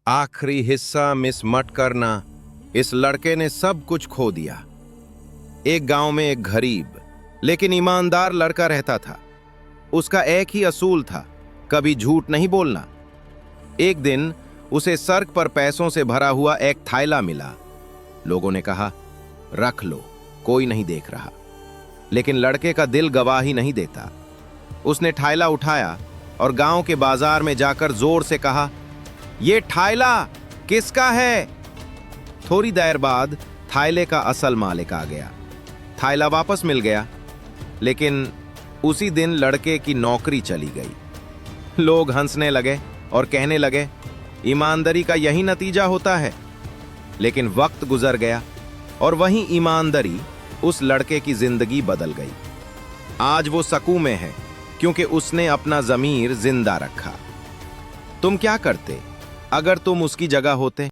आखिरी हिस्सा मिस मट करना। इस लड़के ने सब कुछ खो दिया। एक गांव में एक गरीब लेकिन ईमानदार लड़का रहता था। उसका एक ही असूल था, कभी झूठ नहीं बोलना। एक दिन उसे सड़क पर पैसों से भरा हुआ एक थैला मिला। लोगों ने कहा, रख लो, कोई नहीं देख रहा। लेकिन लड़के का दिल गवाही नहीं देता। उसने थैला उठाया और गांव के बाजार में जाकर जोर से कहा, ये थैला किसका है? थोड़ी देर बाद थैले का असल मालिक आ गया। थैला वापस मिल गया, लेकिन उसी दिन लड़के की नौकरी चली गई। लोग हंसने लगे और कहने लगे, ईमानदारी का यही नतीजा होता है। लेकिन वक्त गुजर गया और वही ईमानदारी उस लड़के की जिंदगी बदल गई। आज वो सकू में है क्योंकि उसने अपना ज़मीर जिंदा रखा। तुम क्या करते अगर तुम उसकी जगह होते?